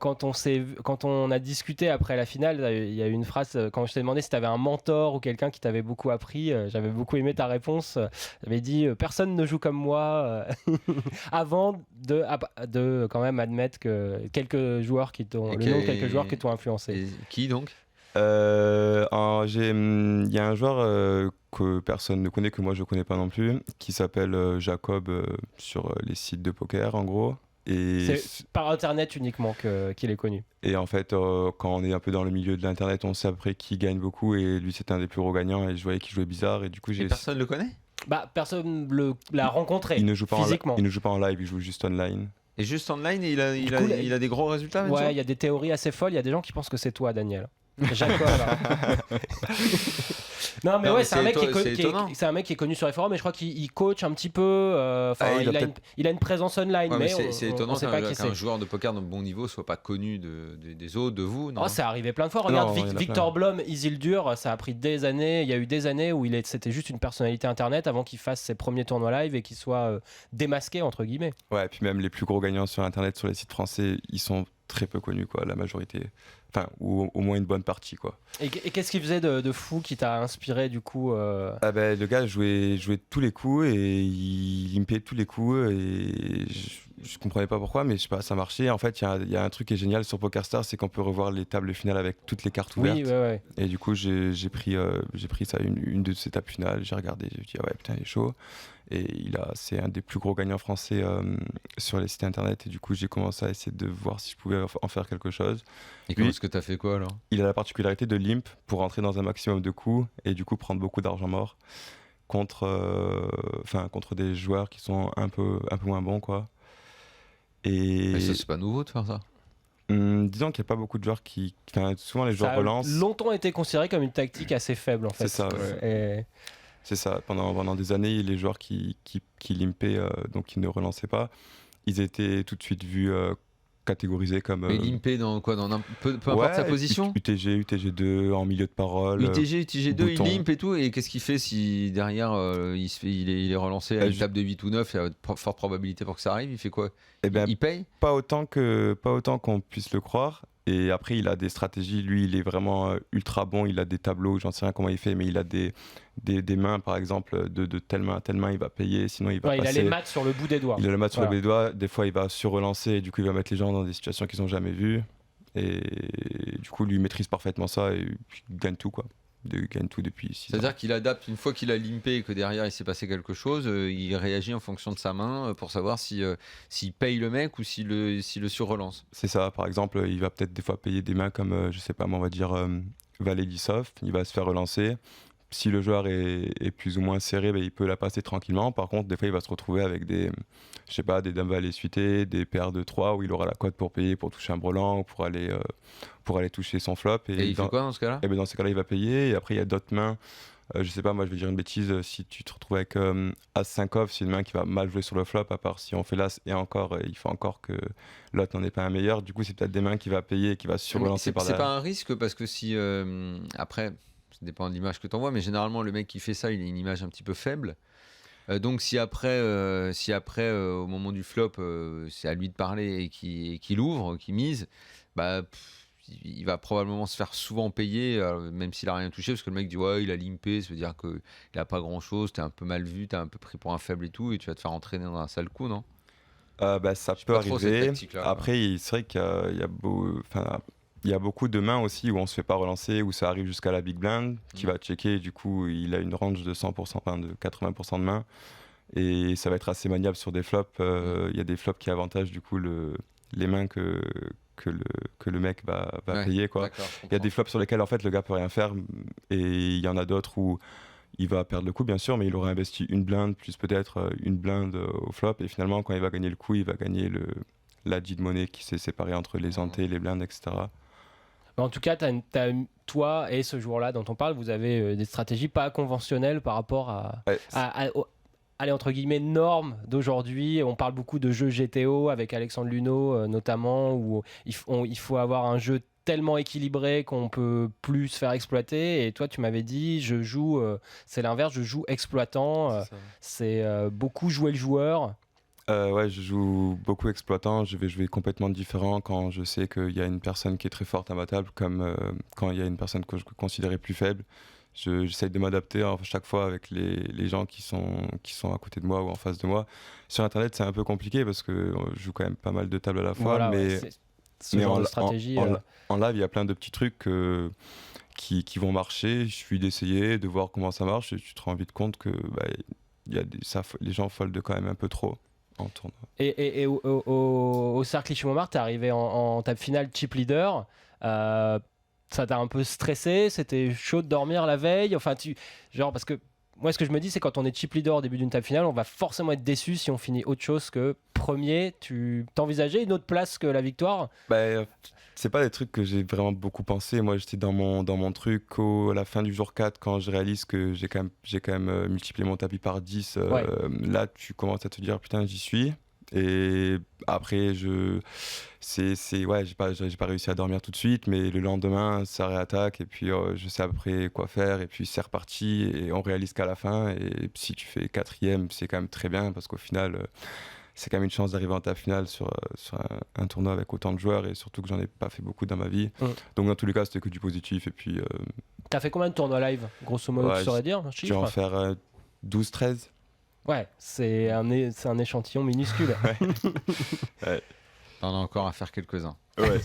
quand on a discuté après la finale, il y a eu une phrase quand je t'ai demandé si tu avais un mentor ou quelqu'un qui t'avait beaucoup appris. J'avais beaucoup aimé ta réponse. J'avais dit personne ne joue comme moi avant de quand même admettre que quelques joueurs qui t'ont le nom de quelques joueurs qui t'ont influencé. Et qui donc? Il y a un joueur que personne ne connaît, que moi je connais pas non plus, qui s'appelle Jacob sur les sites de poker en gros. Et c'est par internet uniquement qu'il est connu. Et en fait, quand on est un peu dans le milieu de l'internet, on sait après qui gagne beaucoup. Et lui, c'était un des plus gros gagnants. Et je voyais qu'il jouait bizarre. Et du coup, Et personne le connaît? Personne l'a rencontré il ne joue pas physiquement. Il ne joue pas en live, il joue juste online. Et juste online, il a des gros résultats? Ouais, il y a des théories assez folles. Il y a des gens qui pensent que c'est toi, Daniel. Jacob. Non mais ouais, c'est un mec qui est connu sur les forums, et je crois qu'il coach un petit peu. Il a une présence online, ouais, mais c'est étonnant qu'un joueur de poker de bon niveau soit pas connu des autres, de vous. Non, c'est arrivé plein de fois. Regarde, Victor Blum, Isildur, ça a pris des années. Il y a eu des années où c'était juste une personnalité internet avant qu'il fasse ses premiers tournois live et qu'il soit démasqué entre guillemets. Ouais, et puis même les plus gros gagnants sur internet, sur les sites français, ils sont très peu connus, quoi, la majorité. Enfin, ou au moins une bonne partie, quoi. Et qu'est-ce qu'il faisait de fou qui t'a inspiré du coup le gars jouait tous les coups et il limpait tous les coups et je comprenais pas pourquoi, mais je sais pas, ça marchait. En fait, il y a un truc qui est génial sur PokerStars, c'est qu'on peut revoir les tables finales avec toutes les cartes ouvertes. Oui, ouais. Et du coup, j'ai pris ça, une de ces tables finales, j'ai regardé, j'ai dit ouais, putain, il est chaud. Et c'est un des plus gros gagnants français sur les sites internet. Et du coup, j'ai commencé à essayer de voir si je pouvais en faire quelque chose. Et comment est-ce que tu as fait quoi alors? Il a la particularité de limp pour rentrer dans un maximum de coups et du coup prendre beaucoup d'argent mort contre des joueurs qui sont un peu moins bons, quoi. Et ça, c'est pas nouveau de faire ça? Disons qu'il n'y a pas beaucoup de joueurs souvent les joueurs relancent. Ça a longtemps été considéré comme une tactique assez faible en fait. C'est ça, ouais. C'est ça, pendant des années, les joueurs qui limpaient, donc qui ne relançaient pas, ils étaient tout de suite vus catégorisés comme... Mais limpé dans quoi? Peu importe sa position? UTG, UTG2, en milieu de parole. UTG, UTG2, il limpe et tout, et qu'est-ce qu'il fait si derrière il est relancé à une table de 8 ou 9, il y a de forte probabilité pour que ça arrive, il fait quoi? Il paye? Pas autant qu'on puisse le croire. Et après, il a des stratégies. Lui, il est vraiment ultra bon. Il a des tableaux, j'en sais rien comment il fait, mais il a des mains, par exemple, de telle main à telle main, il va payer. Sinon, il va passer. Il a les maths sur le bout des doigts. Il a le mat sur le bout des doigts. Des fois, il va surrelancer et du coup, il va mettre les gens dans des situations qu'ils n'ont jamais vues. Et du coup, lui, il maîtrise parfaitement ça et puis, il gagne tout, quoi. Il gagne tout depuis 6 ans. C'est-à-dire qu'il adapte, une fois qu'il a limpé et que derrière il s'est passé quelque chose, il réagit en fonction de sa main pour savoir s'il paye le mec ou s'il le surrelance. C'est ça, par exemple, il va peut-être des fois payer des mains comme, je sais pas, on va dire Valet Lissoff, il va se faire relancer. Si le joueur est plus ou moins serré, il peut la passer tranquillement. Par contre, des fois, il va se retrouver avec des dames valet suitées, des paires de 3 où il aura la cote pour payer, pour toucher un brelan ou pour aller toucher son flop. Et il fait quoi dans ce cas-là? Et dans ces cas-là, il va payer. Et après, il y a d'autres mains. Je sais pas, moi, je vais dire une bêtise. Si tu te retrouves avec As-5 off, c'est une main qui va mal jouer sur le flop, à part si on fait l'As et encore, il faut encore que l'autre n'en ait pas un meilleur. Du coup, c'est peut-être des mains qui va payer et qui va surrelancer par derrière. C'est pas un risque parce que si après, ça dépend de l'image que tu envoies, mais généralement le mec qui fait ça, il a une image un petit peu faible. Donc si après au moment du flop, c'est à lui de parler et qu'il ouvre, qu'il mise, il va probablement se faire souvent payer, même s'il a rien touché, parce que le mec dit ouais, il a limpé, ça veut dire qu'il a pas grand chose, t'es un peu mal vu, t'es un peu pris pour un faible et tout, et tu vas te faire entraîner dans un sale coup, non? Ça peut arriver. Après, c'est vrai qu'il y a beaucoup de mains aussi où on se fait pas relancer, où ça arrive jusqu'à la big blind, qui va checker, du coup il a une range de 100%, de 80% de mains, et ça va être assez maniable sur des flops. Il y a des flops qui avantagent du coup les mains que le mec va payer, quoi. Il y a des flops sur lesquels en fait le gars peut rien faire, et il y en a d'autres où il va perdre le coup bien sûr, mais il aura investi une blinde plus peut-être une blinde au flop, et finalement quand il va gagner le coup, il va gagner la de monnaie qui s'est séparée entre les antés, les blindes, etc. En tout cas, toi et ce joueur-là dont on parle, vous avez des stratégies pas conventionnelles par rapport à allez, entre guillemets, normes d'aujourd'hui. On parle beaucoup de jeux GTO avec Alexandre Luneau notamment, où il faut avoir un jeu tellement équilibré qu'on peut plus se faire exploiter. Et toi, tu m'avais dit, je joue, c'est l'inverse, je joue exploitant. C'est beaucoup jouer le joueur. Ouais, je joue beaucoup exploitant. Je vais jouer complètement différent quand je sais qu'il y a une personne qui est très forte à ma table, comme quand il y a une personne que je considérais plus faible. J'essaye de m'adapter à chaque fois avec les gens qui sont à côté de moi ou en face de moi. Sur Internet, c'est un peu compliqué parce que je joue quand même pas mal de tables à la fois. Voilà, mais ce genre de stratégie. En live, il y a plein de petits trucs qui vont marcher. Il suffit d'essayer, de voir comment ça marche et tu te rends vite compte que les gens foldent quand même un peu trop en tournoi. Et au cercle Clichy-Montmartre, t'es arrivé en table finale chip leader. Ça t'a un peu stressé? C'était chaud de dormir la veille? Enfin, parce que moi, ce que je me dis, c'est quand on est chip leader au début d'une table finale, on va forcément être déçu si on finit autre chose que premier. Tu t'envisageais une autre place que la victoire? C'est pas des trucs que j'ai vraiment beaucoup pensé. Moi, j'étais dans mon truc à la fin du jour 4, quand je réalise que j'ai quand même multiplié mon tapis par 10. Là, tu commences à te dire, putain, j'y suis. Et après, j'ai pas réussi à dormir tout de suite, mais le lendemain, ça réattaque et puis je sais à peu près quoi faire et puis c'est reparti et on réalise qu'à la fin. Et si tu fais 4e, c'est quand même très bien parce qu'au final, c'est quand même une chance d'arriver en table finale sur un tournoi avec autant de joueurs et surtout que j'en ai pas fait beaucoup dans ma vie. Donc dans tous les cas, c'était que du positif. Et puis. T'as fait combien de tournois live, grosso modo, tu saurais dire? Je vais en faire 12-13. Ouais, c'est un échantillon minuscule. Ouais. T'en as encore à faire quelques-uns. Ouais.